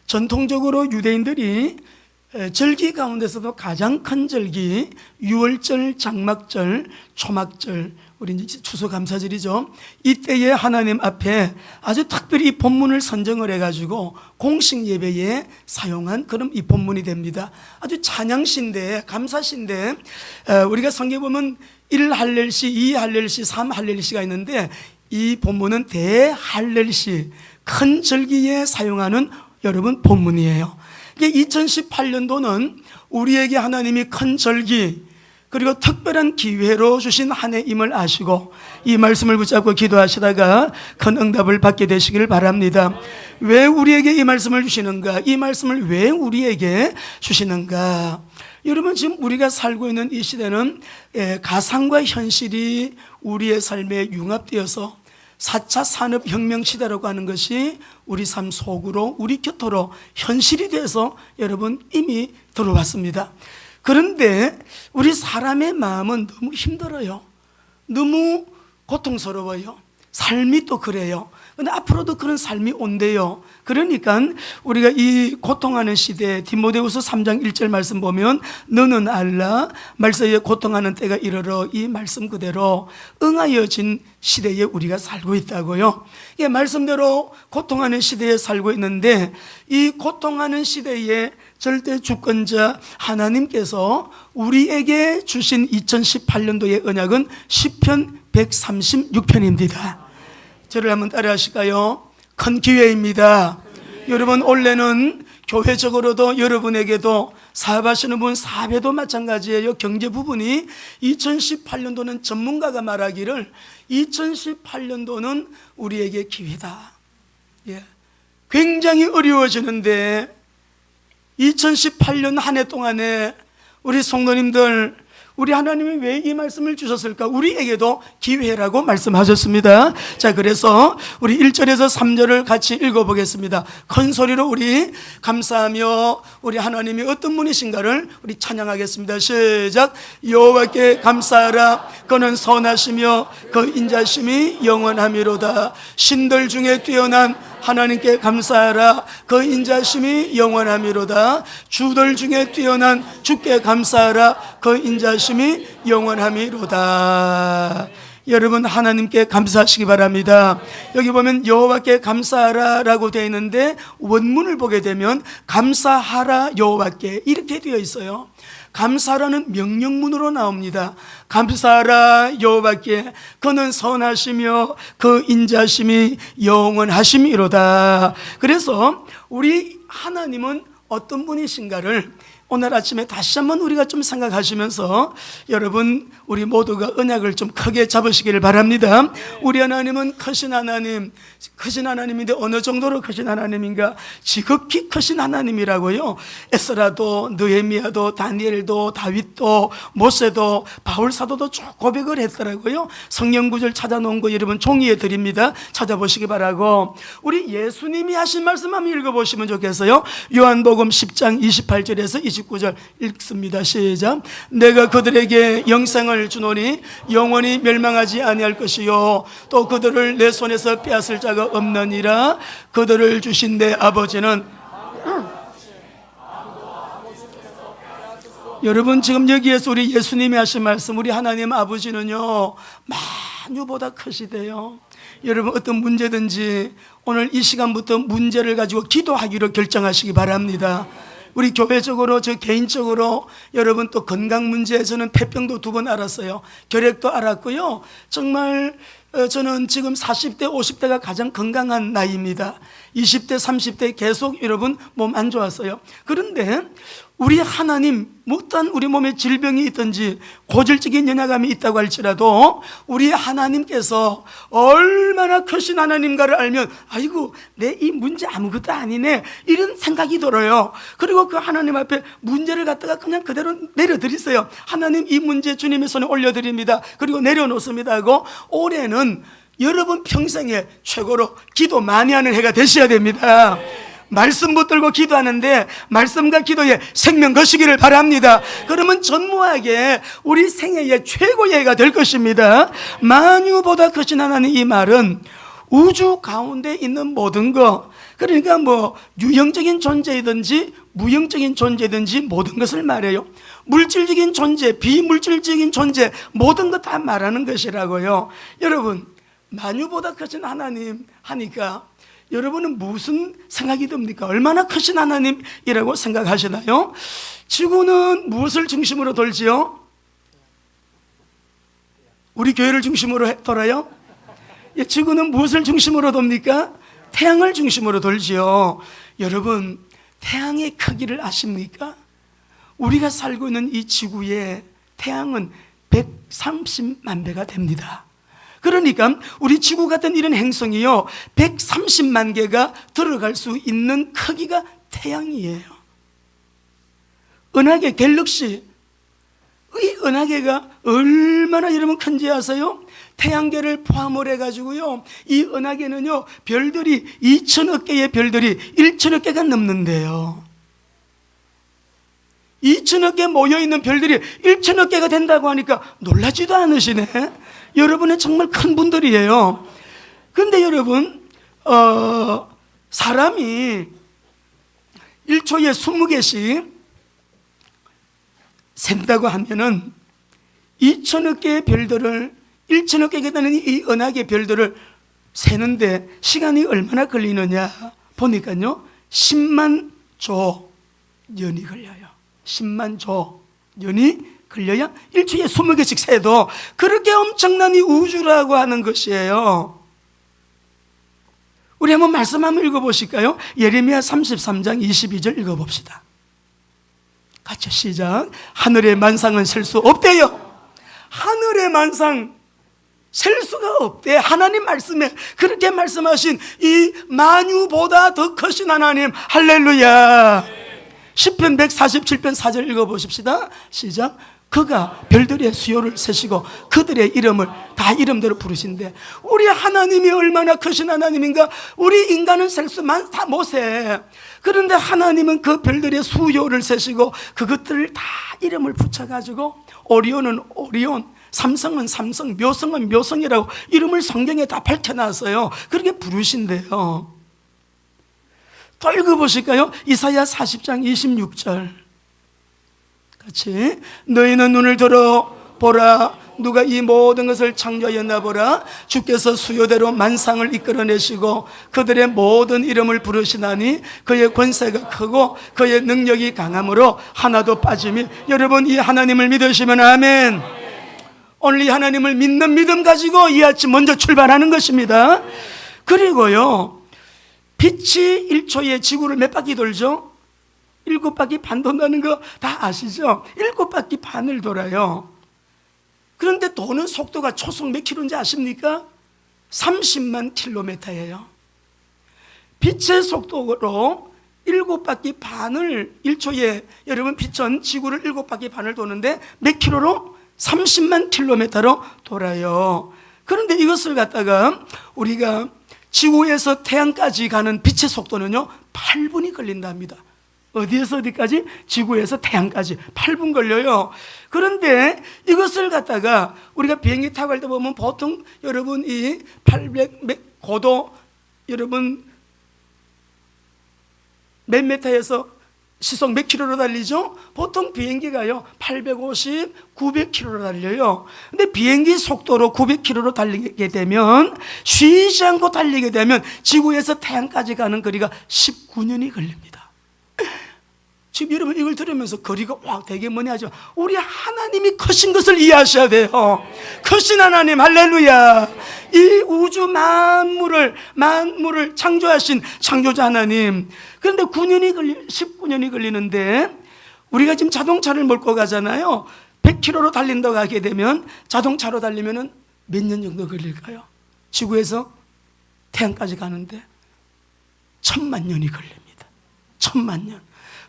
전통적으로 유대인들이 절기 가운데서도 가장 큰 절기, 유월절, 장막절, 초막절, 우리 이제 추수감사절이죠. 이때에 하나님 앞에 아주 특별히 이 본문을 선정을 해가지고 공식 예배에 사용한 그런 이 본문이 됩니다. 아주 찬양시인데, 감사시인데, 우리가 성경에 보면 1할렐시, 2할렐시, 3할렐시가 있는데 이 본문은 대할렐시, 큰 절기에 사용하는 여러분 본문이에요. 2018년도는 우리에게 하나님이 큰 절기 그리고 특별한 기회로 주신 한 해임을 아시고 이 말씀을 붙잡고 기도하시다가 큰 응답을 받게 되시길 바랍니다. 왜 우리에게 이 말씀을 주시는가? 이 말씀을 왜 우리에게 주시는가? 여러분, 지금 우리가 살고 있는 이 시대는 가상과 현실이 우리의 삶에 융합되어서 4차 산업혁명 시대라고 하는 것이 우리 삶 속으로, 우리 곁으로 현실이 돼서 여러분 이미 들어왔습니다. 그런데 우리 사람의 마음은 너무 힘들어요. 너무 고통스러워요. 삶이 또 그래요. 근데 앞으로도 그런 삶이 온대요. 그러니까 우리가 이 고통하는 시대에 디모데후서 3장 1절 말씀 보면 너는 알라 말세에 고통하는 때가 이르러 이 말씀 그대로 응하여진 시대에 우리가 살고 있다고요. 이 말씀대로 고통하는 시대에 살고 있는데 이 고통하는 시대에 절대 주권자 하나님께서 우리에게 주신 2018년도의 언약은 시편 136편입니다. 저를 한번 따라 하실까요? 큰 기회입니다. 여러분, 올해는 교회적으로도 여러분에게도 사업하시는 분, 사회도 마찬가지예요. 경제 부분이 2018년도는 전문가가 말하기를 2018년도는 우리에게 기회다. 굉장히 어려워지는데 2018년 한 해 동안에 우리 성도님들, 우리 하나님이 왜 이 말씀을 주셨을까? 우리에게도 기회라고 말씀하셨습니다. 자, 그래서 우리 1절에서 3절을 같이 읽어보겠습니다. 큰 소리로 우리 감사하며 우리 하나님이 어떤 분이신가를 우리 찬양하겠습니다. 시작. 여호와께 감사하라. 그는 선하시며 그 인자심이 영원하미로다. 신들 중에 뛰어난 하나님께 감사하라. 그 인자심이 영원하미로다. 주들 중에 뛰어난 주께 감사하라. 그 인자심이 영원하미로다. 여러분, 하나님께 감사하시기 바랍니다. 여기 보면 여호와께 감사하라 라고 되어 있는데 원문을 보게 되면 감사하라 여호와께 이렇게 되어 있어요. 감사라는 명령문으로 나옵니다. 감사하라 여호와께 그는 선하시며 그 인자심이 영원하심이로다. 그래서 우리 하나님은 어떤 분이신가를 오늘 아침에 다시 한번 우리가 좀 생각하시면서 여러분, 우리 모두가 언약을 좀 크게 잡으시기를 바랍니다. 우리 하나님은 크신 하나님, 크신 하나님인데 어느 정도로 크신 하나님인가? 지극히 크신 하나님이라고요. 에스라도, 느헤미야도, 다니엘도, 다윗도, 모세도, 바울사도도 쭉 고백을 했더라고요. 성경 구절 찾아놓은 거 여러분 종이에 드립니다. 찾아보시기 바라고, 우리 예수님이 하신 말씀 한번 읽어보시면 좋겠어요. 요한복음 10장 28절에서 29절 읽습니다. 시작. 내가 그들에게 영생을 주노니 영원히 멸망하지 아니할 것이요 또 그들을 내 손에서 빼앗을 자가 없느니라. 그들을 주신 내 아버지는 여러분, 지금 여기에서 우리 예수님이 하신 말씀, 우리 하나님 아버지는요 만유보다 크시대요. 여러분, 어떤 문제든지 오늘 이 시간부터 문제를 가지고 기도하기로 결정하시기 바랍니다. 우리 교회적으로, 저 개인적으로 여러분 또 건강 문제, 저는 폐병도 2번 앓았어요. 결핵도 앓았고요. 정말 저는 지금 40대, 50대가 가장 건강한 나이입니다. 20대, 30대 계속 여러분 몸 안 좋았어요. 그런데 우리 하나님, 어떤 우리 몸에 질병이 있든지 고질적인 연약함이 있다고 할지라도 우리 하나님께서 얼마나 크신 하나님가를 알면 아이고, 내 이 문제 아무것도 아니네 이런 생각이 들어요. 그리고 그 하나님 앞에 문제를 갖다가 그냥 그대로 내려드리세요. 하나님, 이 문제 주님의 손에 올려드립니다. 그리고 내려놓습니다 하고 올해는 여러분 평생에 최고로 기도 많이 하는 해가 되셔야 됩니다. 말씀 붙들고 기도하는데 말씀과 기도에 생명 거시기를 바랍니다. 그러면 전무하게 우리 생애의 최고의 해가 될 것입니다. 만유보다 크신 하나님, 이 말은 우주 가운데 있는 모든 것, 그러니까 뭐 유형적인 존재이든지 무형적인 존재든지 모든 것을 말해요. 물질적인 존재, 비물질적인 존재, 모든 것 다 말하는 것이라고요. 여러분, 만유보다 크신 하나님 하니까 여러분은 무슨 생각이 듭니까? 얼마나 크신 하나님이라고 생각하시나요? 지구는 무엇을 중심으로 돌지요? 우리 교회를 중심으로 돌아요? 지구는 무엇을 중심으로 돕니까? 태양을 중심으로 돌지요. 여러분, 태양의 크기를 아십니까? 우리가 살고 있는 이 지구의 태양은 130만 배가 됩니다. 그러니까 우리 지구 같은 이런 행성이요, 130만 개가 들어갈 수 있는 크기가 태양이에요. 은하계 갤럭시, 이 은하계가 얼마나 여러분 큰지 아세요? 태양계를 포함을 해가지고요, 이 은하계는요, 별들이 2천억 개의 별들이 1천억 개가 넘는데요. 2천억 개 모여있는 별들이 1천억 개가 된다고 하니까 놀라지도 않으시네. 여러분은 정말 큰 분들이에요. 그런데 여러분, 사람이 1초에 20개씩 샌다고 하면은 2천억 개의 별들을, 1천억 개가 되는 이 은하계 별들을 세는데 시간이 얼마나 걸리느냐 보니까요, 10만 조 년이 걸려요. 10만 조 년이 걸려야 1초에 20개씩 세도 그렇게 엄청난 이 우주라고 하는 것이에요. 우리 한번 말씀 한번 읽어보실까요? 예레미야 33장 22절 읽어봅시다. 같이 시작. 하늘의 만상은 셀 수 없대요. 하늘의 만상 셀 수가 없대. 하나님 말씀에 그렇게 말씀하신 이 만유보다 더 크신 하나님, 할렐루야. 시편 147편 4절 읽어보십시다. 시작. 그가 별들의 수요를 세시고 그들의 이름을 다 이름대로 부르신대. 우리 하나님이 얼마나 크신 하나님인가. 우리 인간은 셀 수만 다 못 세. 그런데 하나님은 그 별들의 수요를 세시고 그것들을 다 이름을 붙여가지고 오리온은 오리온, 삼성은 삼성, 묘성은 묘성이라고 이름을 성경에 다 밝혀놨어요. 그렇게 부르신대요. 또 읽어보실까요? 이사야 40장 26절 같이. 너희는 눈을 들어 보라. 누가 이 모든 것을 창조하였나 보라. 주께서 수요대로 만상을 이끌어내시고 그들의 모든 이름을 부르시나니 그의 권세가 크고 그의 능력이 강함으로 하나도 빠짐이. 여러분, 이 하나님을 믿으시면 아멘. 오늘 이 하나님을 믿는 믿음 가지고 이 아침 먼저 출발하는 것입니다. 그리고요, 빛이 1초에 지구를 몇 바퀴 돌죠? 7바퀴 반 돈다는 거 다 아시죠? 7바퀴 반을 돌아요. 그런데 도는 속도가 초속 몇 킬로인지 아십니까? 30만 킬로미터예요. 빛의 속도로 7바퀴 반을 1초에, 여러분 빛은 지구를 7바퀴 반을 도는데 몇 킬로로? 30만 킬로미터로 돌아요. 그런데 이것을 갖다가 우리가 지구에서 태양까지 가는 빛의 속도는요 8분이 걸린답니다. 어디에서 어디까지? 지구에서 태양까지 8분 걸려요. 그런데 이것을 갖다가 우리가 비행기 타고 갈 때 보면 보통 여러분 이 800 고도, 여러분 몇 미터에서 시속 몇 킬로로 달리죠? 보통 비행기가요 850, 900킬로로 달려요. 근데 비행기 속도로 900킬로로 달리게 되면, 쉬지 않고 달리게 되면 지구에서 태양까지 가는 거리가 19년이 걸립니다. 지금 여러분 이걸 들으면서 거리가 와 되게 머니 하지만 우리 하나님이 크신 것을 이해하셔야 돼요. 크신 하나님, 할렐루야. 이 우주 만물을 창조하신 창조자 하나님. 그런데 19년이 걸리는데, 우리가 지금 자동차를 몰고 가잖아요. 100km로 달린다고 하게 되면 자동차로 달리면 몇 년 정도 걸릴까요? 지구에서 태양까지 가는데 1000만 년이 걸립니다. 1000만 년.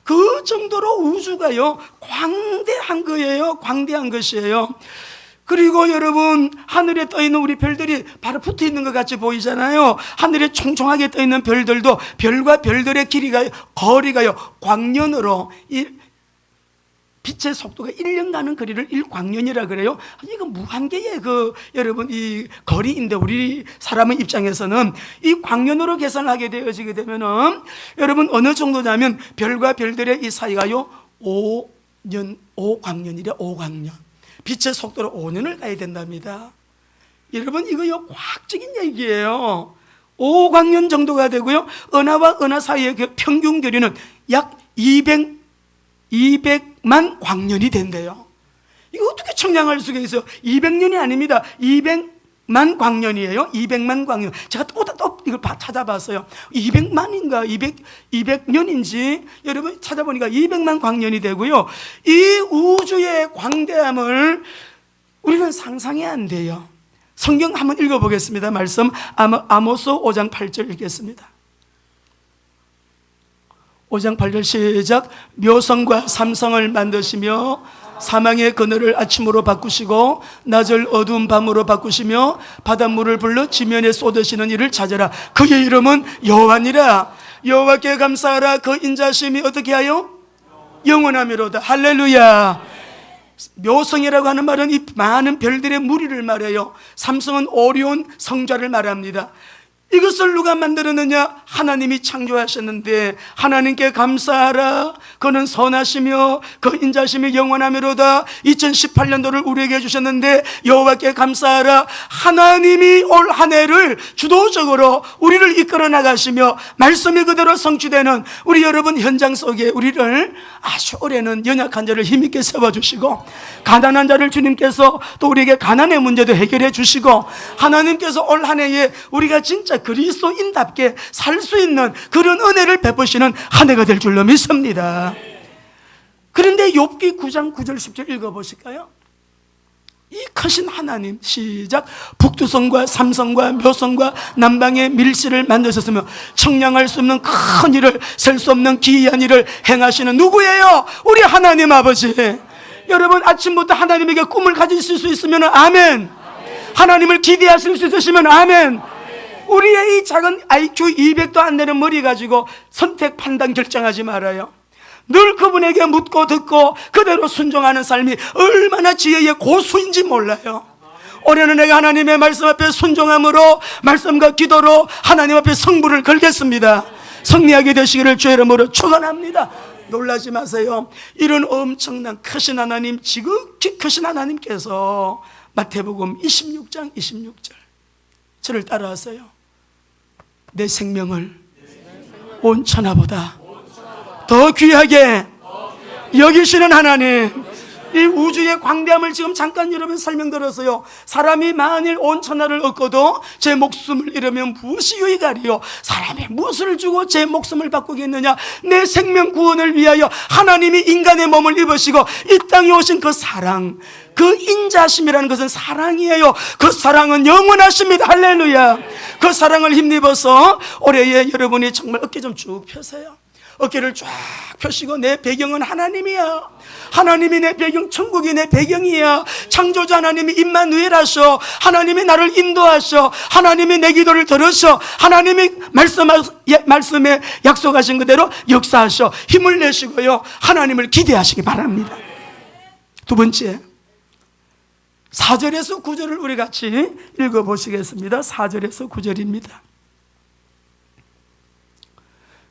그 정도로 우주가요 광대한 거예요. 광대한 것이에요. 그리고 여러분, 하늘에 떠있는 우리 별들이 바로 붙어 있는 것 같이 보이잖아요. 하늘에 총총하게 떠있는 별들도 별과 별들의 거리가요 광년으로 빛의 속도가 1년 가는 거리를 1광년이라 그래요. 이거 무한계의 여러분 이 거리인데 우리 사람의 입장에서는 이 광년으로 계산하게 되어지게 되면은 여러분 어느 정도냐면 별과 별들의 이 사이가요 5광년이래. 5광년. 빛의 속도로 5년을 가야 된답니다. 여러분 이거요 과학적인 얘기예요. 5광년 정도가 되고요, 은하와 은하 사이의 그 평균 거리는 약 200만 광년이 된대요. 이거 어떻게 청량할 수가 있어요? 200년이 아닙니다. 200만 광년이에요. 200만 광년. 제가 또 이걸 찾아봤어요. 200만인가 200년인지 여러분 찾아보니까 200만 광년이 되고요, 이 우주의 광대함을 우리는 상상이 안 돼요. 성경 한번 읽어보겠습니다. 말씀 아모스 5장 8절 읽겠습니다. 5장 8절 시작. 묘성과 삼성을 만드시며 사망의 그늘을 아침으로 바꾸시고 낮을 어두운 밤으로 바꾸시며 바닷물을 불러 지면에 쏟으시는 이를 찾아라. 그의 이름은 여호와니라. 여호와께 감사하라. 그 인자심이 어떻게 하여? 영원하미로다. 할렐루야. 묘성이라고 하는 말은 이 많은 별들의 무리를 말해요. 삼성은 오리온 성자를 말합니다. 이것을 누가 만들었느냐? 하나님이 창조하셨는데 하나님께 감사하라. 그는 선하시며 그 인자심이 영원하미로다. 2018년도를 우리에게 주셨는데 여호와께 감사하라. 하나님이 올 한 해를 주도적으로 우리를 이끌어 나가시며 말씀이 그대로 성취되는 우리 여러분 현장 속에 우리를 아주 올해는 연약한 자를 힘있게 세워주시고, 가난한 자를 주님께서 또 우리에게 가난의 문제도 해결해 주시고, 하나님께서 올 한 해에 우리가 진짜 그리스도인답게 살 수 있는 그런 은혜를 베푸시는 한 해가 될 줄로 믿습니다. 그런데 욥기 9장 9절 10절 읽어보실까요? 이 크신 하나님, 시작. 북두성과 삼성과 묘성과 남방의 밀실을 만드셨으며 청량할 수 없는 큰 일을, 셀 수 없는 기이한 일을 행하시는 누구예요? 우리 하나님 아버지. 여러분 아침부터 하나님에게 꿈을 가지실 수 있으면 아멘. 하나님을 기대하실 수 있으시면 아멘. 우리의 이 작은 IQ 200도 안 되는 머리 가지고 선택, 판단, 결정하지 말아요. 늘 그분에게 묻고 듣고 그대로 순종하는 삶이 얼마나 지혜의 고수인지 몰라요. 올해는 내가 하나님의 말씀 앞에 순종함으로, 말씀과 기도로 하나님 앞에 승부를 걸겠습니다. 승리하게 되시기를 주의 이름으로 축원합니다. 놀라지 마세요. 이런 엄청난 크신 하나님, 지극히 크신 하나님께서 마태복음 26장 26절 저를 따라하세요. 내 생명을 온 천하보다 더 귀하게 여기시는 하나님, 이 우주의 광대함을 지금 잠깐 여러분 설명드렸어요. 사람이 만일 온 천하를 얻고도 제 목숨을 잃으면 무엇이 유익하리요? 사람이 무엇을 주고 제 목숨을 바꾸겠느냐? 내 생명 구원을 위하여 하나님이 인간의 몸을 입으시고 이 땅에 오신 그 사랑, 그 인자심이라는 것은 사랑이에요. 그 사랑은 영원하십니다. 할렐루야. 그 사랑을 힘입어서 올해에 여러분이 정말 어깨 좀 쭉 펴세요. 어깨를 쫙 펴시고, 내 배경은 하나님이야. 하나님이 내 배경, 천국이 내 배경이야. 창조자 하나님이 임마누엘 하셔. 하나님이 나를 인도하셔. 하나님이 내 기도를 들으셔. 하나님이 말씀에 약속하신 그대로 역사하셔. 힘을 내시고요, 하나님을 기대하시기 바랍니다. 두 번째, 4절에서 9절을 우리 같이 읽어보시겠습니다. 4절에서 9절입니다.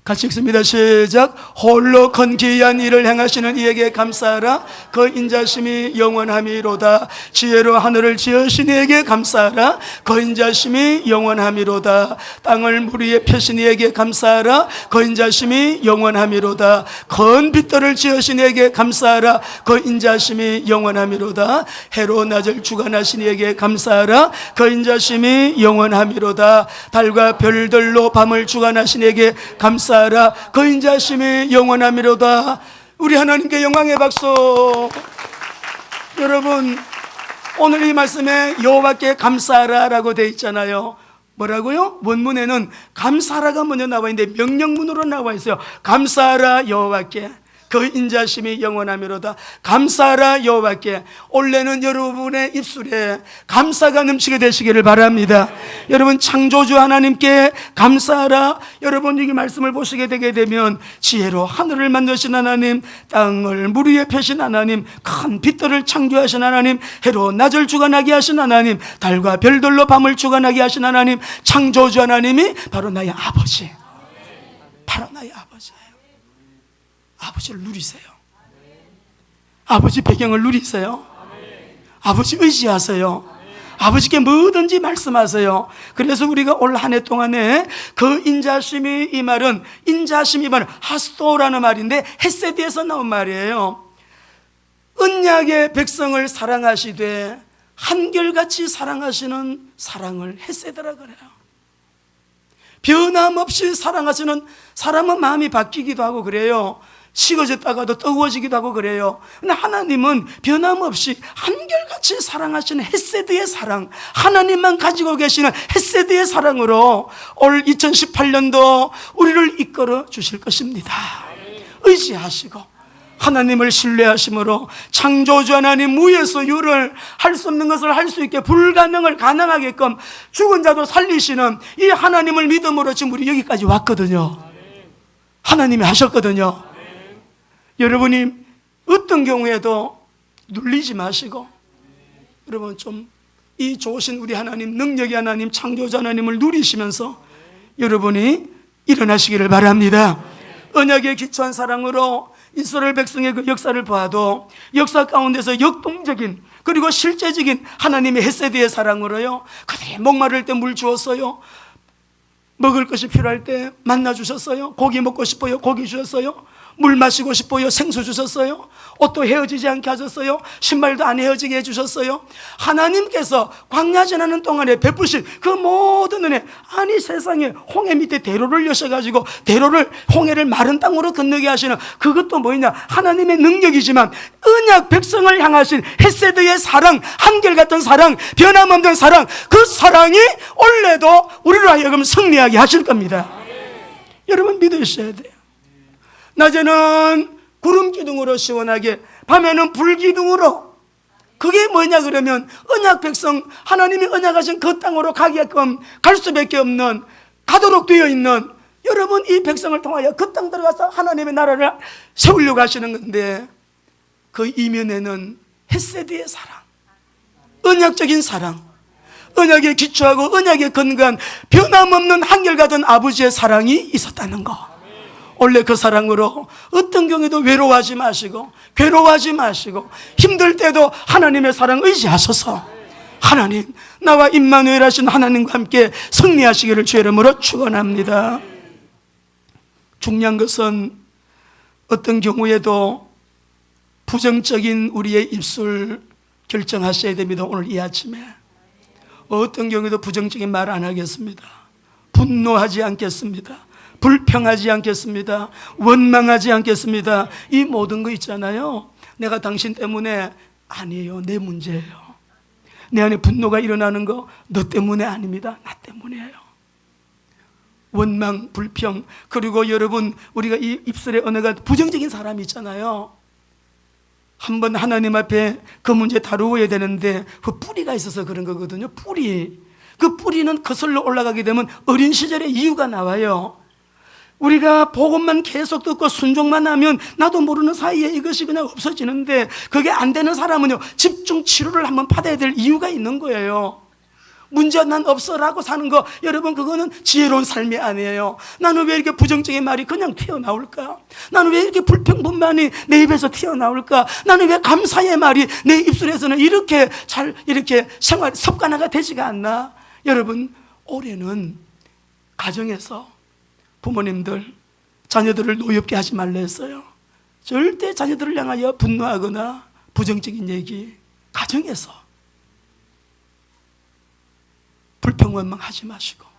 같이 읽습니다. 시작. 홀로 큰 기이한 일을 행하시는 이에게 감사하라. 그 인자심이 영원함이로다. 지혜로 하늘을 지으신 이에게 감사하라. 그 인자심이 영원함이로다. 땅을 물 위에 펴신 이에게 감사하라. 그 인자심이 영원함이로다. 큰 빛들을 지으신 이에게 감사하라. 그 인자심이 영원함이로다. 해로 낮을 주관하신 이에게 감사하라. 그 인자심이 영원함이로다. 달과 별들로 밤을 주관하신 이에게 감사하라. 그 인자심이 영원함이로다. 우리 하나님께 영광의 박수. 여러분, 오늘 이 말씀에 여호와께 감사하라 라고 되어 있잖아요. 뭐라고요? 원문에는 감사하라가 먼저 나와 있는데 명령문으로 나와 있어요. 감사하라 여호와께. 그 인자심이 영원하미로다. 감사하라 여호와께. 올해는 여러분의 입술에 감사가 넘치게 되시기를 바랍니다. 여러분, 창조주 하나님께 감사하라. 여러분, 이 말씀을 보시게 되게 되면 지혜로 하늘을 만드신 하나님, 땅을 물 위에 펴신 하나님, 큰 빛들을 창조하신 하나님, 해로 낮을 주관하게 하신 하나님, 달과 별들로 밤을 주관하게 하신 하나님, 창조주 하나님이 바로 나의 아버지, 바로 나의 아버지예요. 아버지를 누리세요. 아버지 배경을 누리세요. 아버지 의지하세요. 아버지께 뭐든지 말씀하세요. 그래서 우리가 올 한 해 동안에 그 인자심이, 이 말은 인자심, 이 말은 하스토라는 말인데 헤세드에서 나온 말이에요. 언약의 백성을 사랑하시되 한결같이 사랑하시는 사랑을 헤세드라 그래요. 변함없이 사랑하시는, 사람은 마음이 바뀌기도 하고 그래요. 식어졌다가도 뜨거워지기도 하고 그래요. 근데 하나님은 변함없이 한결같이 사랑하시는 헤세드의 사랑, 하나님만 가지고 계시는 헤세드의 사랑으로 올 2018년도 우리를 이끌어 주실 것입니다. 의지하시고 하나님을 신뢰하심으로 창조주 하나님 무에서 유를, 할 수 없는 것을 할 수 있게, 불가능을 가능하게끔 죽은 자도 살리시는 이 하나님을 믿음으로 지금 우리 여기까지 왔거든요. 하나님이 하셨거든요. 여러분이 어떤 경우에도 눌리지 마시고, 여러분 좀 이 좋으신 우리 하나님, 능력의 하나님, 창조자 하나님을 누리시면서 여러분이 일어나시기를 바랍니다. 언약의 기초한 사랑으로 이스라엘 백성의 그 역사를 봐도 역사 가운데서 역동적인, 그리고 실제적인 하나님의 헤세드의 사랑으로요, 그들이 목마를 때 물 주었어요. 먹을 것이 필요할 때 만나 주셨어요. 고기 먹고 싶어요, 고기 주셨어요. 물 마시고 싶어요, 생수 주셨어요. 옷도 헤어지지 않게 하셨어요. 신발도 안 헤어지게 해주셨어요. 하나님께서 광야 지나는 동안에 베푸신 그 모든 은혜, 아니 세상에 홍해 밑에 대로를 여셔가지고 대로를, 홍해를 마른 땅으로 건너게 하시는 그것도 뭐냐, 하나님의 능력이지만 언약 백성을 향하신 헤세드의 사랑, 한결같은 사랑, 변함없는 사랑, 그 사랑이 올해도 우리로 하여금 승리하게 하실 겁니다. 여러분 믿으셔야 돼요. 낮에는 구름 기둥으로 시원하게, 밤에는 불 기둥으로. 그게 뭐냐 그러면 언약 백성, 하나님이 언약하신 그 땅으로 가게끔 갈 수밖에 없는, 가도록 되어 있는, 여러분 이 백성을 통하여 그 땅 들어가서 하나님의 나라를 세우려고 하시는 건데, 그 이면에는 헤세드의 사랑, 언약적인 사랑, 언약에 기초하고 언약에 근거한 변함없는 한결같은 아버지의 사랑이 있었다는 거. 원래 그 사랑으로 어떤 경우에도 외로워하지 마시고, 괴로워하지 마시고, 힘들 때도 하나님의 사랑 의지하셔서 하나님, 나와 임마누엘 하신 하나님과 함께 승리하시기를 주의 이름으로 축원합니다. 중요한 것은 어떤 경우에도 부정적인 우리의 입술 결정하셔야 됩니다. 오늘 이 아침에 어떤 경우에도 부정적인 말 안 하겠습니다. 분노하지 않겠습니다. 불평하지 않겠습니다. 원망하지 않겠습니다. 이 모든 거 있잖아요. 내가 당신 때문에, 아니에요, 내 문제예요. 내 안에 분노가 일어나는 거 너 때문에 아닙니다. 나 때문이에요. 원망, 불평, 그리고 여러분 우리가 이 입술의 언어가 부정적인 사람이 있잖아요. 한번 하나님 앞에 그 문제 다루어야 되는데 그 뿌리가 있어서 그런 거거든요. 뿌리. 그 뿌리는 거슬러 올라가게 되면 어린 시절에 이유가 나와요. 우리가 복음만 계속 듣고 순종만 하면 나도 모르는 사이에 이것이 그냥 없어지는데, 그게 안 되는 사람은요, 집중 치료를 한번 받아야 될 이유가 있는 거예요. 문제 난 없어라고 사는 거, 여러분 그거는 지혜로운 삶이 아니에요. 나는 왜 이렇게 부정적인 말이 그냥 튀어나올까? 나는 왜 이렇게 불평분만이 내 입에서 튀어나올까? 나는 왜 감사의 말이 내 입술에서는 이렇게 잘, 이렇게 생활 습관화가 되지가 않나? 여러분, 올해는 가정에서 부모님들 자녀들을 노엽게 하지 말라 했어요. 절대 자녀들을 향하여 분노하거나 부정적인 얘기, 가정에서 불평원망하지 마시고,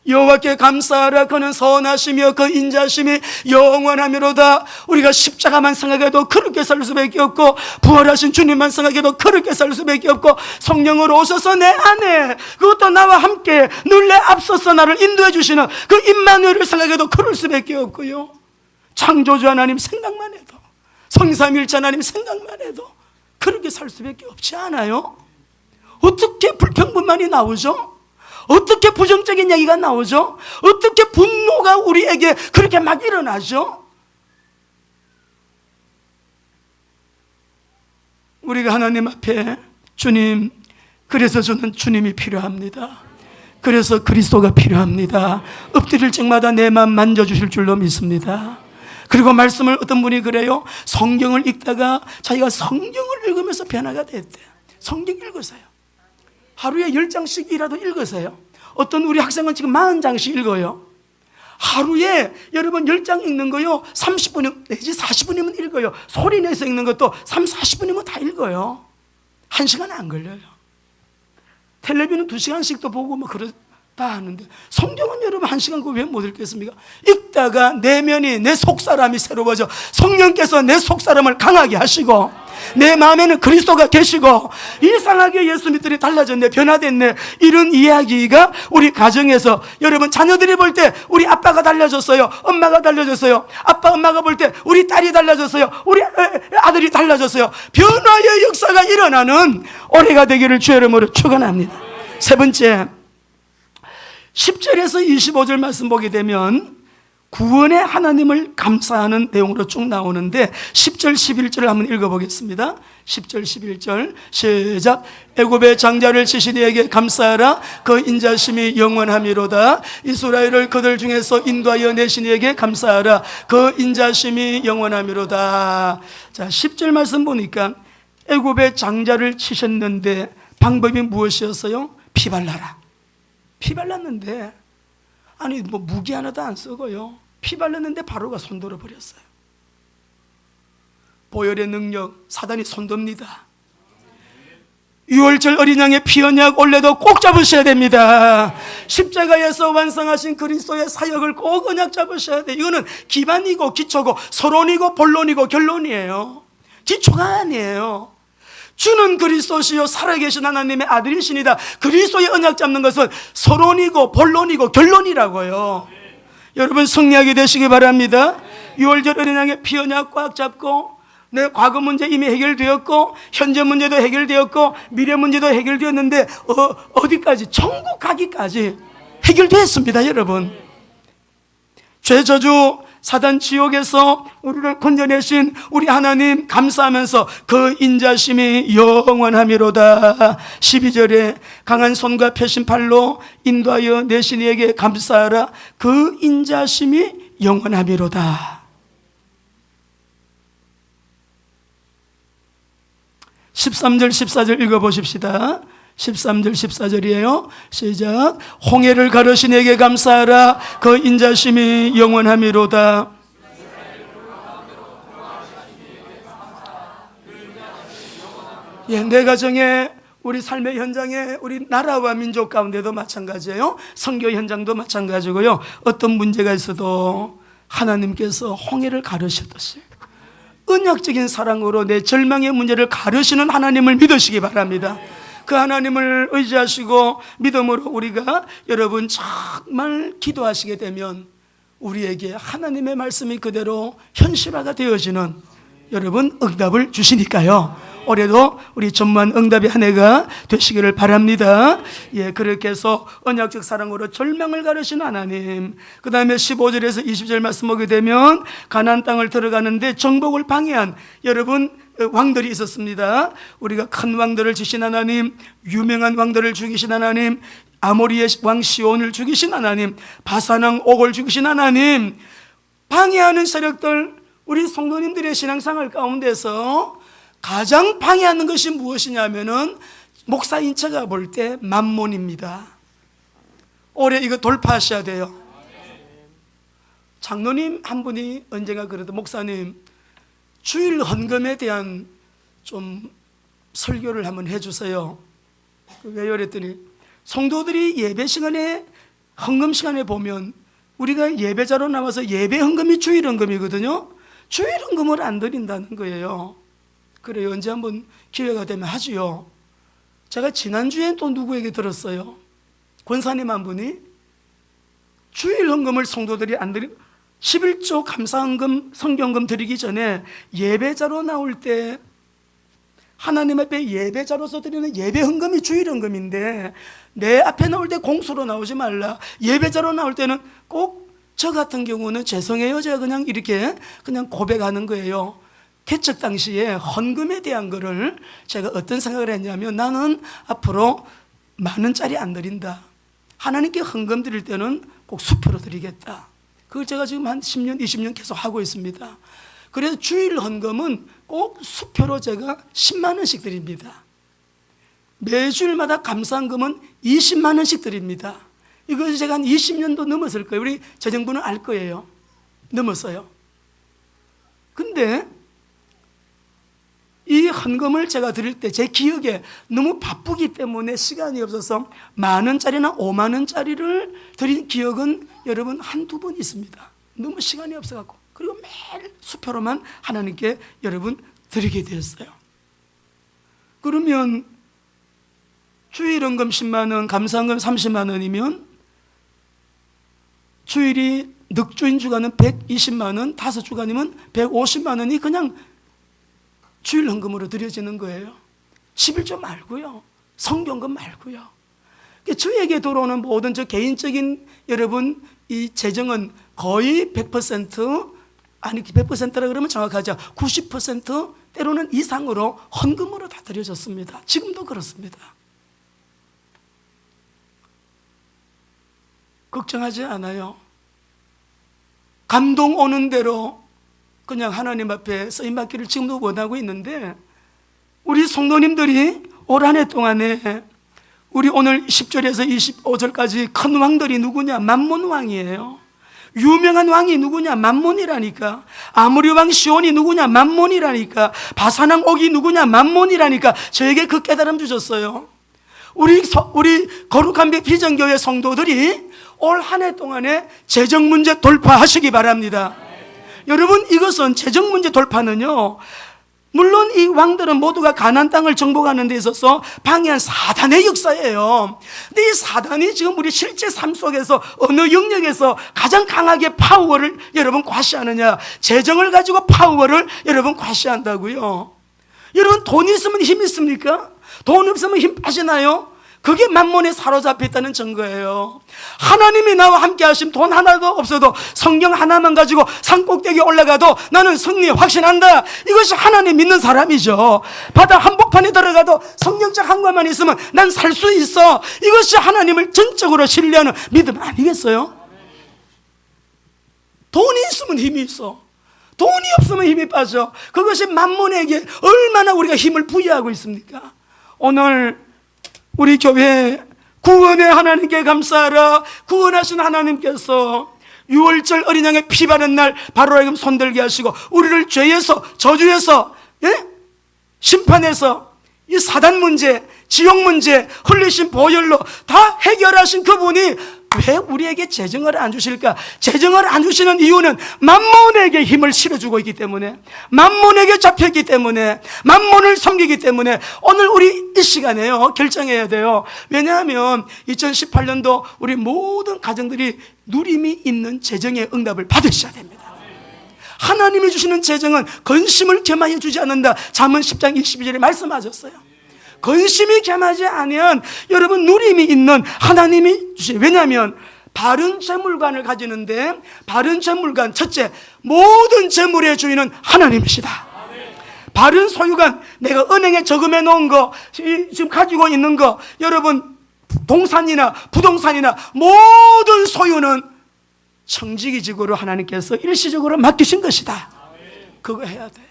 여호와께 감사하라. 그는 선하시며 그 인자심이 영원하미로다. 우리가 십자가만 생각해도 그렇게 살 수밖에 없고, 부활하신 주님만 생각해도 그렇게 살 수밖에 없고, 성령으로 오셔서 내 안에, 그것도 나와 함께 늘 내 앞서서 나를 인도해 주시는 그 임마누엘을 생각해도 그럴 수밖에 없고요. 창조주 하나님 생각만 해도, 성삼일체 하나님 생각만 해도 그렇게 살 수밖에 없지 않아요? 어떻게 불평분만이 나오죠? 어떻게 부정적인 얘기가 나오죠? 어떻게 분노가 우리에게 그렇게 막 일어나죠? 우리가 하나님 앞에, 주님, 그래서 저는 주님이 필요합니다. 그래서 그리스도가 필요합니다. 엎드릴 적마다 내 마음 만져주실 줄로 믿습니다. 그리고 말씀을 어떤 분이 그래요. 성경을 읽다가 자기가 성경을 읽으면서 변화가 됐대. 성경 읽으세요. 하루에 10장씩이라도 읽으세요. 어떤 우리 학생은 지금 40장씩 읽어요. 하루에 여러분 10장 읽는 거요 30분 내지 40분이면 읽어요. 소리 내서 읽는 것도 40분이면 다 읽어요. 1시간 안 걸려요. 텔레비는 2시간씩도 보고 뭐 그렇다 하는데 성경은 여러분 1시간 그 왜 못 읽겠습니까? 읽다가 내면이, 내 속사람이 새로워져 성령께서 내 속사람을 강하게 하시고 내 마음에는 그리스도가 계시고 이상하게 예수 믿더니 달라졌네, 변화됐네, 이런 이야기가 우리 가정에서, 여러분 자녀들이 볼 때 우리 아빠가 달라졌어요, 엄마가 달라졌어요, 아빠 엄마가 볼 때 우리 딸이 달라졌어요, 우리 아들이 달라졌어요. 변화의 역사가 일어나는 올해가 되기를 주의 이름으로 축원합니다. 세 번째, 10절에서 25절 말씀 보게 되면 구원의 하나님을 감사하는 내용으로 쭉 나오는데 10절 11절을 한번 읽어보겠습니다. 10절 11절 시작. 애굽의 장자를 치신 이에게 감사하라. 그 인자심이 영원함이로다. 이스라엘을 그들 중에서 인도하여 내신 이에게 감사하라. 그 인자심이 영원함이로다. 자, 10절 말씀 보니까 애굽의 장자를 치셨는데 방법이 무엇이었어요? 피발라라. 피발랐는데 아니 뭐 무기 하나도 안 쓰고요, 피 발랐는데 바로가 손들어 버렸어요. 보혈의 능력, 사단이 손듭니다. 유월절 어린 양의 피 언약 올레도 꼭 잡으셔야 됩니다. 십자가에서 완성하신 그리스도의 사역을 꼭 언약 잡으셔야 돼요. 이거는 기반이고 기초고 서론이고 본론이고 결론이에요. 기초가 아니에요. 주는 그리스도시요 살아계신 하나님의 아들이시니다. 그리스도의 언약 잡는 것은 서론이고 본론이고 결론이라고요. 여러분 승리하게 되시기 바랍니다. 6월절 어린 양의 피 언약 꽉 잡고 내 과거 문제 이미 해결되었고 현재 문제도 해결되었고 미래 문제도 해결되었는데 어디까지? 천국 가기까지 해결되었습니다. 여러분, 죄 저주 사단 지옥에서 우리를 건져내신 우리 하나님 감사하면서 그 인자심이 영원함이로다. 12절에 강한 손과 펴신 팔로 인도하여 내신 이에게 감사하라. 그 인자심이 영원함이로다. 13절 14절 읽어보십시다. 13절 14절이에요 시작. 홍해를 가르신 이에게 감사하라. 그 인자심이 영원함이로다. 예, 내 가정에, 우리 삶의 현장에, 우리 나라와 민족 가운데도 마찬가지예요. 선교 현장도 마찬가지고요. 어떤 문제가 있어도 하나님께서 홍해를 가르셨듯이 언약적인 사랑으로 내 절망의 문제를 가르시는 하나님을 믿으시기 바랍니다. 그 하나님을 의지하시고 믿음으로 우리가 여러분 정말 기도하시게 되면 우리에게 하나님의 말씀이 그대로 현실화가 되어지는 여러분 응답을 주시니까요. 올해도 우리 전무한 응답의 한 해가 되시기를 바랍니다. 예, 그렇게 해서 언약적 사랑으로 절망을 가르신 하나님. 그 다음에 15절에서 20절 말씀 보게 되면 가나안 땅을 들어가는데 정복을 방해한 여러분 왕들이 있었습니다. 우리가 큰 왕들을 주신 하나님, 유명한 왕들을 죽이신 하나님, 아모리의 왕 시온을 죽이신 하나님, 바산 왕 옥을 죽이신 하나님, 방해하는 세력들, 우리 성도님들의 신앙생활 가운데서 가장 방해하는 것이 무엇이냐면은 목사 인체가 볼 때 만몬입니다. 올해 이거 돌파하셔야 돼요. 장로님 한 분이 언젠가 그래도 목사님 주일 헌금에 대한 좀 설교를 한번 해주세요. 왜 그랬더니 성도들이 예배 시간에 헌금 시간에 보면 우리가 예배자로 나와서 예배 헌금이 주일 헌금이거든요. 주일 헌금을 안 드린다는 거예요. 그래요. 언제 한번 기회가 되면 하지요. 제가 지난주에 또 누구에게 들었어요. 권사님 한 분이 주일 헌금을 성도들이 안 드리고 11조 감사헌금, 성경금 드리기 전에 예배자로 나올 때 하나님 앞에 예배자로서 드리는 예배헌금이 주일헌금인데 내 앞에 나올 때 공수로 나오지 말라. 예배자로 나올 때는 꼭 저 같은 경우는 죄송해요, 제가 그냥 이렇게 그냥 고백하는 거예요. 개척 당시에 헌금에 대한 거를 제가 어떤 생각을 했냐면, 나는 앞으로 10,000원짜리 안 드린다. 하나님께 헌금 드릴 때는 꼭 수표로 드리겠다. 그걸 제가 지금 한 10년, 20년 계속 하고 있습니다. 그래서 주일 헌금은 꼭 수표로 제가 10만 원씩 드립니다. 매주일마다 감사헌금은 20만 원씩 드립니다. 이것을 제가 한 20년도 넘었을 거예요. 우리 재정부는 알 거예요. 넘었어요. 근데 이 헌금을 제가 드릴 때 제 기억에 너무 바쁘기 때문에 시간이 없어서 10,000원짜리나 50,000원짜리를 드린 기억은 여러분 한두 번 있습니다. 너무 시간이 없어갖고. 그리고 매일 수표로만 하나님께 여러분 드리게 되었어요. 그러면 주일헌금 10만 원, 감사헌금 30만 원이면 주일이 넉주인 주간은 120만 원, 5주간이면 150만 원이 그냥 주일 헌금으로 드려지는 거예요. 11조 말고요, 성경금 말고요. 저에게 들어오는 모든 저 개인적인 여러분 이 재정은 거의 100%, 아니 100%라 그러면 정확하죠. 90% 때로는 이상으로 헌금으로 다 드려졌습니다. 지금도 그렇습니다. 걱정하지 않아요. 감동 오는 대로 그냥 하나님 앞에 쓰임받기를 지금도 원하고 있는데, 우리 성도님들이 올 한 해 동안에 우리 오늘 10절에서 25절까지 큰 왕들이 누구냐? 만몬 왕이에요. 유명한 왕이 누구냐? 만몬이라니까. 아모리 왕 시온이 누구냐? 만몬이라니까. 바산 왕 옥이 누구냐? 만몬이라니까. 저에게 그 깨달음 주셨어요. 우리 거룩한 비전교회 성도들이 올 한 해 동안에 재정 문제 돌파하시기 바랍니다. 여러분, 이것은 재정 문제 돌파는요, 물론 이 왕들은 모두가 가나안 땅을 정복하는 데 있어서 방해한 사단의 역사예요. 근데 이 사단이 지금 우리 실제 삶 속에서 어느 영역에서 가장 강하게 파워를 여러분 과시하느냐? 재정을 가지고 파워를 여러분 과시한다고요. 여러분, 돈 있으면 힘 있습니까? 돈 없으면 힘 빠지나요? 그게 만몬에 사로잡혀 있다는 증거예요. 하나님이 나와 함께 하시면 돈 하나도 없어도 성경 하나만 가지고 산꼭대기에 올라가도 나는 승리 확신한다. 이것이 하나님 믿는 사람이죠. 바다 한복판에 들어가도 성경책 한 권만 있으면 난 살 수 있어. 이것이 하나님을 전적으로 신뢰하는 믿음 아니겠어요? 돈이 있으면 힘이 있어. 돈이 없으면 힘이 빠져. 그것이 만몬에게 얼마나 우리가 힘을 부여하고 있습니까? 오늘 우리 교회 구원의 하나님께 감사하라. 구원하신 하나님께서 6월절 어린 양의 피 바른 날 바로 하여금 손들게 하시고 우리를 죄에서, 저주에서, 심판에서 이 사단 문제, 지옥 문제, 흘리신 보혈로 다 해결하신 그분이 왜 우리에게 재정을 안 주실까? 재정을 안 주시는 이유는 만몬에게 힘을 실어주고 있기 때문에, 만몬에게 잡혀있기 때문에, 만몬을 섬기기 때문에 오늘 우리 이 시간에요 결정해야 돼요. 왜냐하면 2018년도 우리 모든 가정들이 누림이 있는 재정의 응답을 받으셔야 됩니다. 하나님이 주시는 재정은 근심을 겸하여 주지 않는다. 잠언 10장 22절에 말씀하셨어요. 근심이 겸하지 않으면 여러분 누림이 있는 하나님이 주시죠. 왜냐하면 바른 재물관을 가지는데, 바른 재물관, 첫째, 모든 재물의 주인은 하나님이시다. 바른 소유관, 내가 은행에 저금해 놓은 거, 지금 가지고 있는 거, 여러분 동산이나 부동산이나 모든 소유는 청지기직으로 하나님께서 일시적으로 맡기신 것이다. 그거 해야 돼요.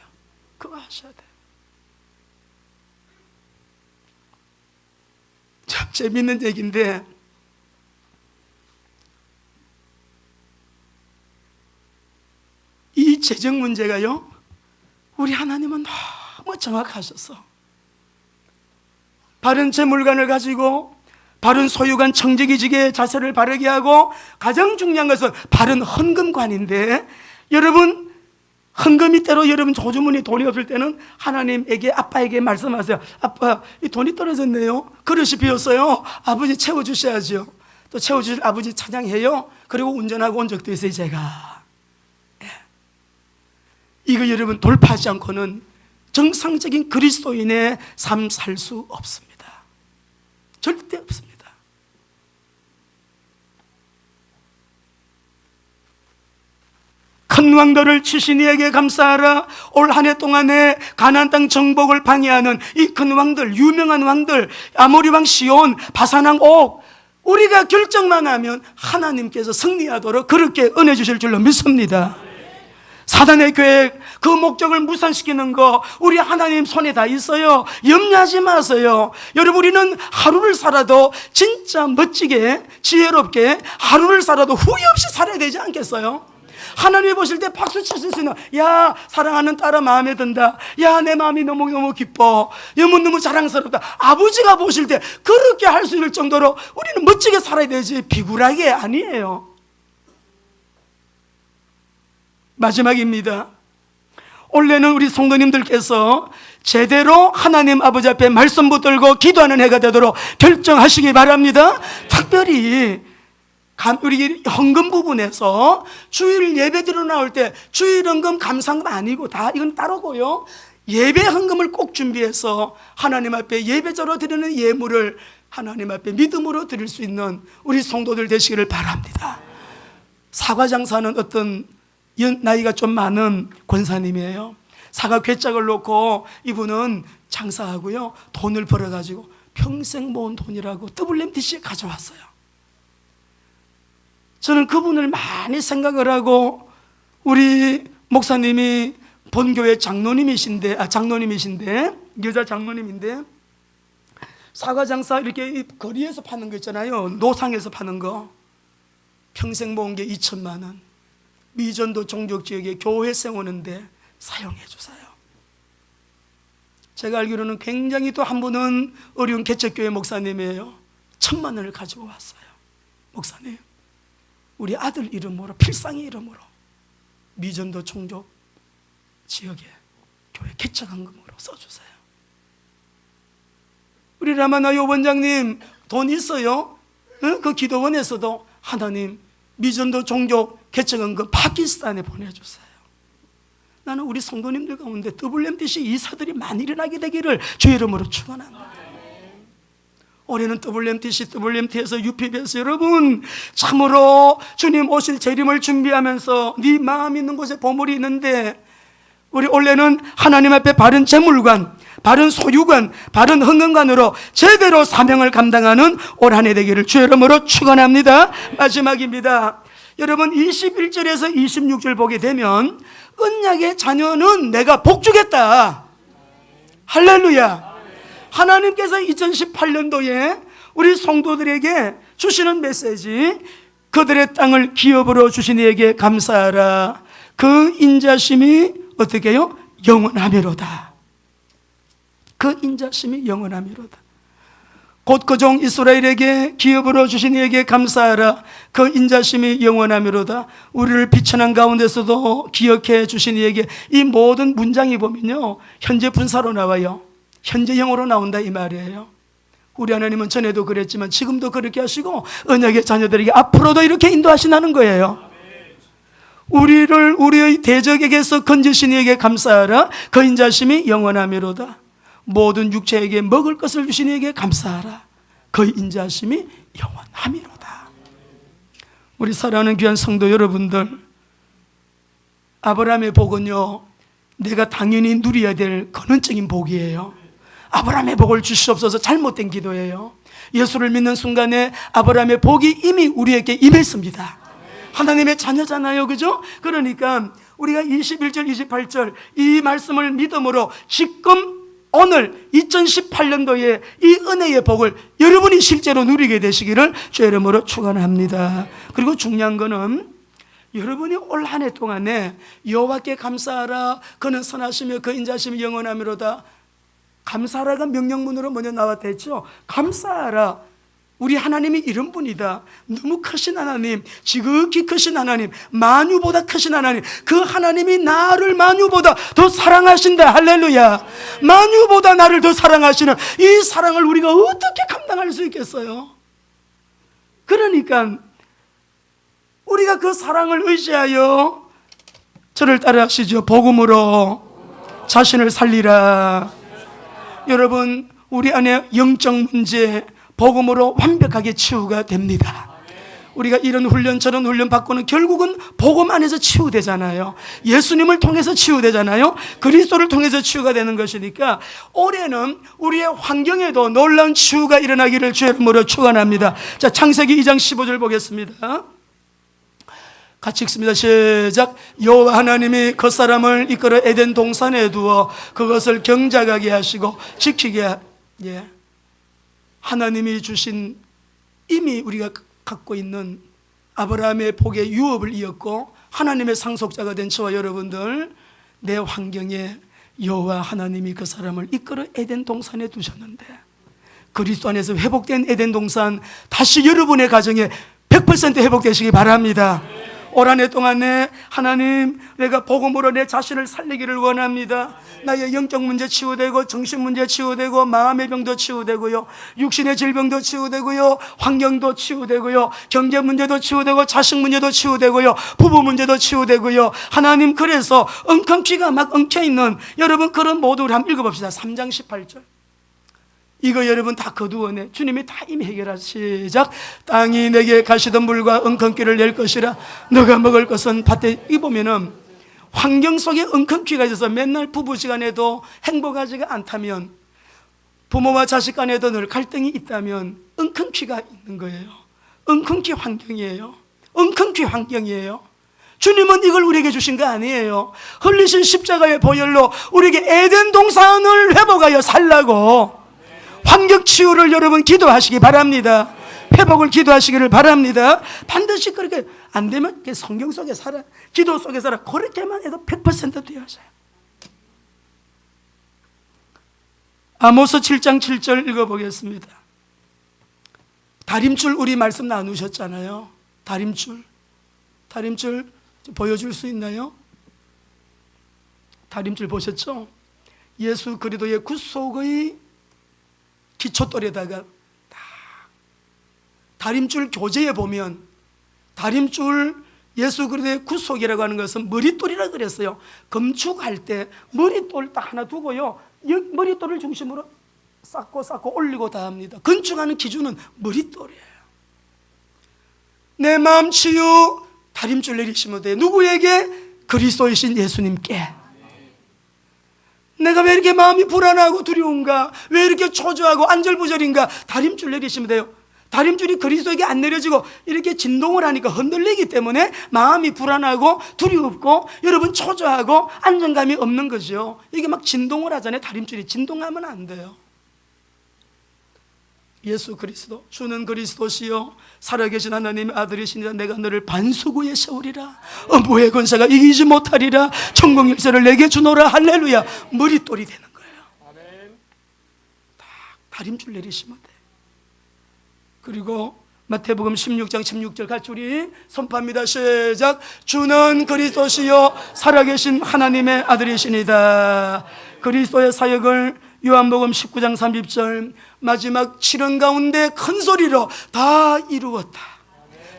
그거 하셔야 돼요. 참 재밌는 얘기인데, 이 재정 문제가요, 우리 하나님은 너무 정확하셔서 바른 재물관을 가지고 바른 소유관 청지기직의 자세를 바르게 하고, 가장 중요한 것은 바른 헌금관인데, 여러분 헌금이 때로 여러분 조주머니 돈이 없을 때는 하나님에게, 아빠에게 말씀하세요. 아빠, 이 돈이 떨어졌네요. 그릇이 비었어요. 아버지 채워주셔야죠. 또 채워주실 아버지 찬양해요. 그리고 운전하고 온 적도 있어요, 제가. 이거 여러분 돌파하지 않고는 정상적인 그리스도인의 삶 살 수 없습니다. 절대 없습니다. 큰 왕들을 치신 이에게 감사하라. 올 한 해 동안에 가나안 땅 정복을 방해하는 이 큰 왕들, 유명한 왕들, 아모리 왕 시온, 바산 왕 옥, 우리가 결정만 하면 하나님께서 승리하도록 그렇게 은혜 주실 줄로 믿습니다. 사단의 계획, 그 목적을 무산시키는 거 우리 하나님 손에 다 있어요. 염려하지 마세요. 여러분, 우리는 하루를 살아도 진짜 멋지게 지혜롭게 하루를 살아도 후회 없이 살아야 되지 않겠어요? 하나님이 보실 때 박수 치실 수 있는, 야, 사랑하는 딸아 마음에 든다, 야, 내 마음이 너무너무 기뻐, 너무너무 자랑스럽다. 아버지가 보실 때 그렇게 할 수 있을 정도로 우리는 멋지게 살아야 되지 비굴하게 아니에요. 마지막입니다. 올해는 우리 성도님들께서 제대로 하나님 아버지 앞에 말씀 붙들고 기도하는 해가 되도록 결정하시기 바랍니다. 특별히 우리 헌금 부분에서 주일 예배 드려 나올 때 주일 헌금 감상금 아니고 다 이건 따로고요. 예배 헌금을 꼭 준비해서 하나님 앞에 예배자로 드리는 예물을 하나님 앞에 믿음으로 드릴 수 있는 우리 성도들 되시기를 바랍니다. 사과 장사는 어떤 나이가 좀 많은 권사님이에요. 사과 괴짝을 놓고 이분은 장사하고요, 돈을 벌어가지고 평생 모은 돈이라고 WMTC에 가져왔어요. 저는 그분을 많이 생각을 하고, 우리 목사님이 본교회 장로님이신데 여자 장로님인데, 사과 장사 이렇게 거리에서 파는 거 있잖아요, 노상에서 파는 거, 평생 모은 게 2천만 원, 미전도 종족지역에 교회 세우는데 사용해 주세요. 제가 알기로는 굉장히 또 한 분은 어려운 개척교회 목사님이에요. 1,000만 원을 가지고 왔어요. 목사님, 우리 아들 이름으로, 필상의 이름으로 미전도 종족 지역에 교회 개척헌금으로 써주세요. 우리 라마나요 원장님 돈 있어요? 그 기도원에서도 하나님 미전도 종족 개척헌금 파키스탄에 보내주세요. 나는 우리 성도님들 가운데 WMTC 이사들이 많이 일어나게 되기를 주의 이름으로 축원합니다. 올해는 WMT에서 UPB에서 여러분 참으로 주님 오실 재림을 준비하면서 네 마음 있는 곳에 보물이 있는데, 우리 올해는 하나님 앞에 바른 재물관, 바른 소유관, 바른 헌금관으로 제대로 사명을 감당하는 올 한 해 되기를 주의 이름으로 축원합니다. 마지막입니다. 여러분 21절에서 26절 보게 되면 언약의 자녀는 내가 복주겠다. 할렐루야. 하나님께서 2018년도에 우리 성도들에게 주시는 메시지, 그들의 땅을 기업으로 주신 이에게 감사하라. 그 인자심이 어떻게 해요? 영원하미로다. 그 인자심이 영원하미로다. 곧 그 종 이스라엘에게 기업으로 주신 이에게 감사하라. 그 인자심이 영원하미로다. 우리를 비천한 가운데서도 기억해 주신 이에게, 이 모든 문장이 보면요 현재 분사로 나와요. 현재형으로 나온다 이 말이에요. 우리 하나님은 전에도 그랬지만 지금도 그렇게 하시고 언약의 자녀들에게 앞으로도 이렇게 인도하시는 거예요. 우리를 우리의 대적에게서 건지신 이에게 감사하라. 그 인자심이 영원하미로다. 모든 육체에게 먹을 것을 주신 이에게 감사하라. 그 인자심이 영원하미로다. 우리 사랑하는 귀한 성도 여러분들, 아브라함의 복은요 내가 당연히 누려야 될 근원적인 복이에요. 아브라함의 복을 주시옵소서 잘못된 기도예요. 예수를 믿는 순간에 아브라함의 복이 이미 우리에게 임했습니다. 하나님의 자녀잖아요, 그죠? 그러니까 우리가 21절 28절 이 말씀을 믿음으로 지금 오늘 2018년도에 이 은혜의 복을 여러분이 실제로 누리게 되시기를 주의 이름으로 축원합니다. 그리고 중요한 거는 여러분이 올 한 해 동안에 여호와께 감사하라. 그는 선하시며 그 인자심이 영원하미로다. 감사하라가 명령문으로 먼저 나왔다 했죠. 감사하라. 우리 하나님이 이런 분이다. 너무 크신 하나님, 지극히 크신 하나님, 만유보다 크신 하나님, 그 하나님이 나를 만유보다 더 사랑하신다. 할렐루야. 만유보다 나를 더 사랑하시는 이 사랑을 우리가 어떻게 감당할 수 있겠어요? 그러니까 우리가 그 사랑을 의지하여 저를 따라 하시죠. 복음으로 자신을 살리라. 여러분, 우리 안에 영적 문제 복음으로 완벽하게 치유가 됩니다. 우리가 이런 훈련 저런 훈련 받고는 결국은 복음 안에서 치유되잖아요. 예수님을 통해서 치유되잖아요. 그리스도를 통해서 치유가 되는 것이니까 올해는 우리의 환경에도 놀라운 치유가 일어나기를 주의 이름으로 축원합니다. 자, 창세기 2장 15절 보겠습니다. 같이 읽습니다. 시작. 여호와 하나님이 그 사람을 이끌어 에덴 동산에 두어 그것을 경작하게 하시고 지키게 하나님이 주신 이미 우리가 갖고 있는 아브라함의 복의 유업을 이었고 하나님의 상속자가 된 저와 여러분들, 내 환경에 여호와 하나님이 그 사람을 이끌어 에덴 동산에 두셨는데 그리스도 안에서 회복된 에덴 동산 다시 여러분의 가정에 100% 회복되시기 바랍니다. 올 한 해 동안에 하나님, 내가 복음으로 내 자신을 살리기를 원합니다. 나의 영적 문제 치유되고 정신 문제 치유되고 마음의 병도 치유되고요, 육신의 질병도 치유되고요, 환경도 치유되고요, 경제 문제도 치유되고 자식 문제도 치유되고요, 부부 문제도 치유되고요. 하나님, 그래서 엉겅퀴가 막 엉켜있는 여러분, 그런 모두를 한번 읽어봅시다. 3장 18절. 이거 여러분 다 거두어내. 주님이 다 이미 해결하시. 시작. 땅이 내게 가시던 물과 엉겅퀴를 낼 것이라 너가 먹을 것은 밭에. 이 보면은 환경 속에 엉겅퀴가 있어서 맨날 부부시간에도 행복하지가 않다면, 부모와 자식 간에도 늘 갈등이 있다면 엉겅퀴가 있는 거예요. 엉겅퀴 환경이에요. 엉겅퀴 환경이에요. 주님은 이걸 우리에게 주신 거 아니에요. 흘리신 십자가의 보혈로 우리에게 에덴 동산을 회복하여 살라고 환경 치유를 여러분 기도하시기 바랍니다. 회복을 기도하시기를 바랍니다. 반드시 그렇게 안 되면 성경 속에 살아, 기도 속에 살아. 그렇게만 해도 100% 되어져요. 아모스 7장 7절 읽어보겠습니다. 다림줄 우리 말씀 나누셨잖아요. 다림줄 보여줄 수 있나요? 다림줄 보셨죠? 예수 그리스도의 구속의 기초돌에다가 다림줄 교재에 보면 다림줄 예수 그리스도의 구속이라고 하는 것은 머릿돌이라고 그랬어요. 건축할 때 머릿돌 딱 하나 두고요, 머릿돌을 중심으로 쌓고 올리고 다 합니다. 건축하는 기준은 머릿돌이에요. 내 마음 치유 다림줄 내리시면 돼요. 누구에게? 그리스도이신 예수님께. 내가 왜 이렇게 마음이 불안하고 두려운가? 왜 이렇게 초조하고 안절부절인가? 다림줄 내리시면 돼요. 다림줄이 그리스도에게 안 내려지고 이렇게 진동을 하니까 흔들리기 때문에 마음이 불안하고 두렵고 여러분 초조하고 안정감이 없는 거죠. 이게 막 진동을 하잖아요. 다림줄이 진동하면 안 돼요. 예수 그리스도, 주는 그리스도시요 살아계신 하나님의 아들이시니라. 내가 너를 반수구에 세우리라. 어부의 권세가 이기지 못하리라. 천국 열쇠를 내게 주노라. 할렐루야. 머릿돌이 되는 거예요. 딱 다림줄 내리시면 돼요. 그리고 마태복음 16장 16절 같이 우리 선포합니다. 시작. 주는 그리스도시요 살아계신 하나님의 아들이시니다. 그리스도의 사역을 요한복음 19장 30절 마지막 7원 가운데 큰 소리로 다 이루었다,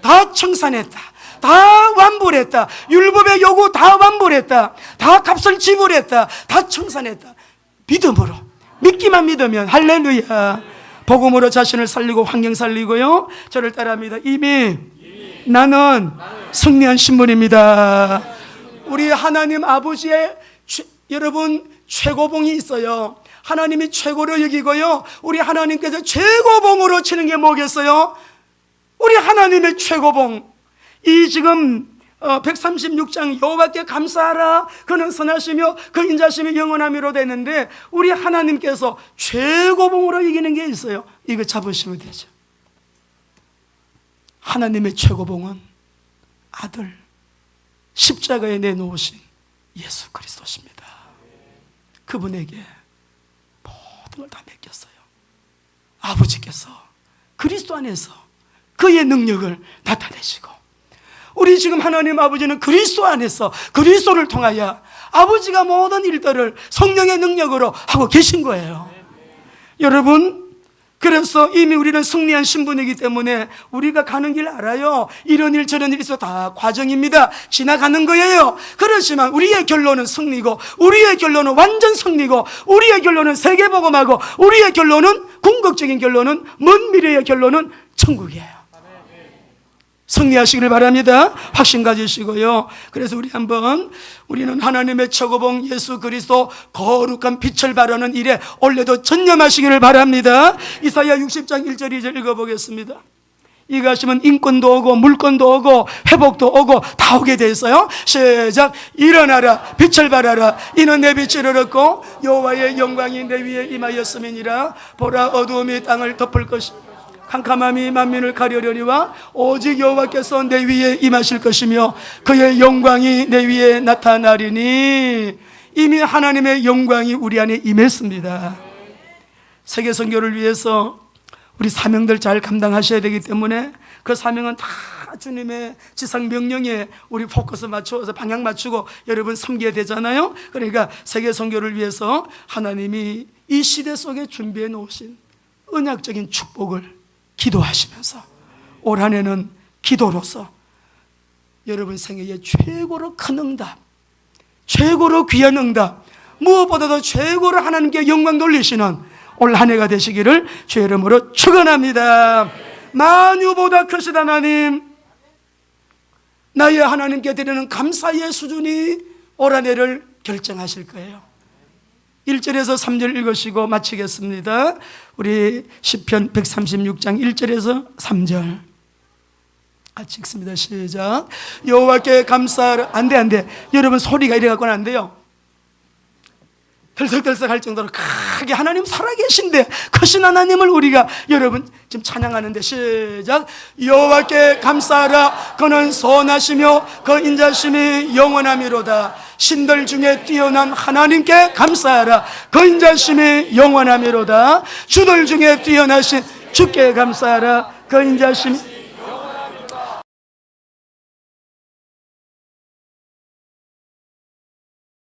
다 청산했다, 다 완불했다, 율법의 요구 다 완불했다, 다 값을 지불했다, 다 청산했다. 믿음으로, 믿기만 믿으면. 할렐루야. 복음으로 자신을 살리고 환경 살리고요, 저를 따라합니다. 이미 나는 승리한 신분입니다. 우리 하나님 아버지의 여러분 최고봉이 있어요. 하나님이 최고로 여기고요, 우리 하나님께서 최고봉으로 치는 게 뭐겠어요? 우리 하나님의 최고봉. 이 지금 136장 여호와께 감사하라 그는 선하시며 그 인자심이 영원하미로 되는데, 우리 하나님께서 최고봉으로 이기는 게 있어요. 이거 잡으시면 되죠. 하나님의 최고봉은 아들, 십자가에 내놓으신 예수 그리스도십니다. 그분에게 모든 걸 다 맡겼어요. 아버지께서 그리스도 안에서 그의 능력을 나타내시고, 우리 지금 하나님 아버지는 그리스도 안에서 그리스도를 통하여 아버지가 모든 일들을 성령의 능력으로 하고 계신 거예요. 여러분, 그래서 이미 우리는 승리한 신분이기 때문에 우리가 가는 길 알아요. 이런 일 저런 일 있어 다 과정입니다. 지나가는 거예요. 그렇지만 우리의 결론은 승리고, 우리의 결론은 완전 승리고, 우리의 결론은 세계복음하고, 우리의 결론은 궁극적인 결론은, 먼 미래의 결론은 천국이에요. 승리하시기를 바랍니다. 확신 가지시고요. 그래서 우리는 하나님의 최고봉 예수 그리스도 거룩한 빛을 발하는 일에 올해도 전념하시기를 바랍니다. 이사야 60장 1절 2절 읽어보겠습니다. 이가 하시면 인권도 오고 물권도 오고 회복도 오고 다 오게 돼 있어요. 시작. 일어나라, 빛을 발하라. 이는 내 빛을 얻었고 여호와의 영광이 내 위에 임하였음이니라. 보라, 어두움이 땅을 덮을 것이다. 캄캄함이 만민을 가려려니와 오직 여호와께서 내 위에 임하실 것이며 그의 영광이 내 위에 나타나리니. 이미 하나님의 영광이 우리 안에 임했습니다. 세계 선교를 위해서 우리 사명들 잘 감당하셔야 되기 때문에 그 사명은 다 주님의 지상 명령에 우리 포커스 맞춰서 방향 맞추고 여러분 섬겨야 되잖아요. 그러니까 세계 선교를 위해서 하나님이 이 시대 속에 준비해 놓으신 언약적인 축복을 기도하시면서 올 한 해는 기도로서 여러분 생애의 최고로 큰 응답, 최고로 귀한 응답, 무엇보다도 최고로 하나님께 영광 돌리시는 올 한 해가 되시기를 주의 이름으로 축원합니다. 만유보다 크시다 하나님, 나의 하나님께 드리는 감사의 수준이 올 한 해를 결정하실 거예요. 1절에서 3절 읽으시고 마치겠습니다. 우리 시편 136장 1절에서 3절 같이 읽습니다. 시작. 여호와께 감사하라. 안돼 여러분 소리가 이래갖고는 안 돼요. 덜썩덜썩 할 정도로 크게 하나님 살아계신데 크신 하나님을 우리가 여러분 지금 찬양하는데 시작. 여호와께 감사하라. 그는 선하시며 그 인자심이 영원하미로다. 신들 중에 뛰어난 하나님께 감사하라. 그 인자심이 영원하미로다. 주들 중에 뛰어나신 주께 감사하라. 그 인자심이